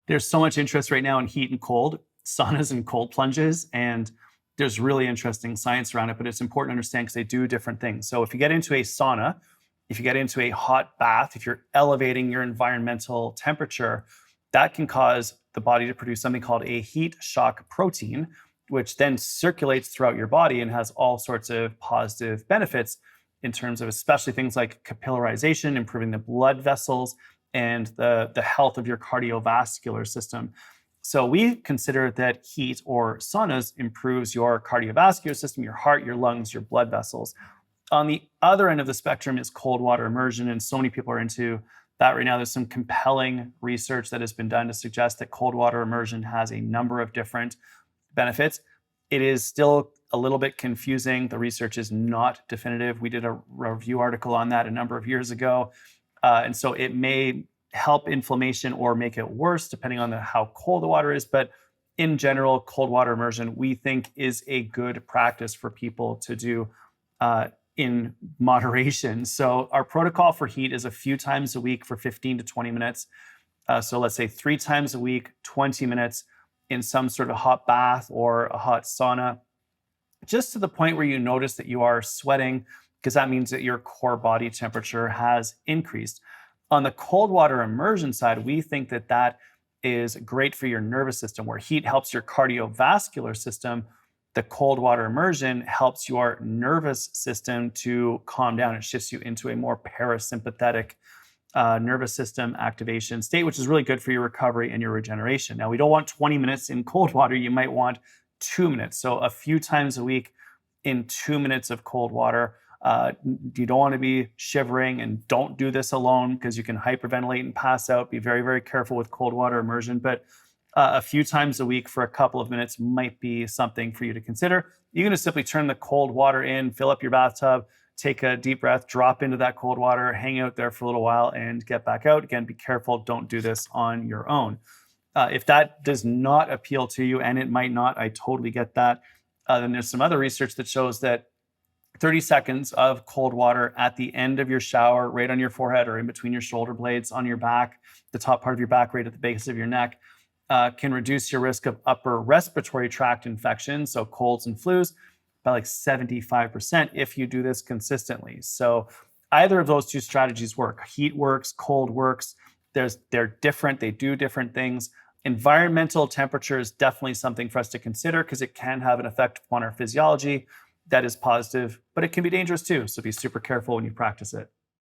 There's so much interest right now in heat and cold, saunas and cold plunges, and there's really interesting science around it, but it's important to understand because they do different things. So if you get into a sauna, if you get into a hot bath, if you're elevating your environmental temperature, that can cause the body to produce something called a heat shock protein, which then circulates throughout your body and has all sorts of positive benefits in terms of especially things like capillarization, improving the blood vessels, and the health of your cardiovascular system. So we consider that heat or saunas improves your cardiovascular system, your heart, your lungs, your blood vessels. On the other end of the spectrum is cold water immersion, and so many people are into that right now. There's some compelling research that has been done to suggest that cold water immersion has a number of different benefits. It is still a little bit confusing. The research is not definitive. We did a review article on that a number of years ago. And so it may help inflammation or make it worse depending on how cold the water is. But in general, cold water immersion, we think is a good practice for people to do in moderation. So our protocol for heat is a few times a week for 15 to 20 minutes. So let's say 3 times a week, 20 minutes in some sort of hot bath or a hot sauna, just to the point where you notice that you are sweating, because that means that your core body temperature has increased. On the cold water immersion side, we think that that is great for your nervous system, where heat helps your cardiovascular system. The cold water immersion helps your nervous system to calm down. It shifts you into a more parasympathetic nervous system activation state, which is really good for your recovery and your regeneration. Now, we don't want 20 minutes in cold water. You might want 2 minutes. So a few times a week in 2 minutes of cold water. You don't want to be shivering, and don't do this alone because you can hyperventilate and pass out. Be very, very careful with cold water immersion. But a few times a week for a couple of minutes might be something for you to consider. You can just simply turn the cold water in, fill up your bathtub, take a deep breath, drop into that cold water, hang out there for a little while, and get back out. Again, be careful. Don't do this on your own. If that does not appeal to you, and it might not, I totally get that. Then there's some other research that shows that 30 seconds of cold water at the end of your shower, right on your forehead or in between your shoulder blades, on your back, the top part of your back, right at the base of your neck, can reduce your risk of upper respiratory tract infections, so colds and flus, by like 75% if you do this consistently. So either of those two strategies work. Heat works, cold works. They're different. They do different things. Environmental temperature is definitely something for us to consider because it can have an effect on our physiology that is positive, but it can be dangerous too. So be super careful when you practice it.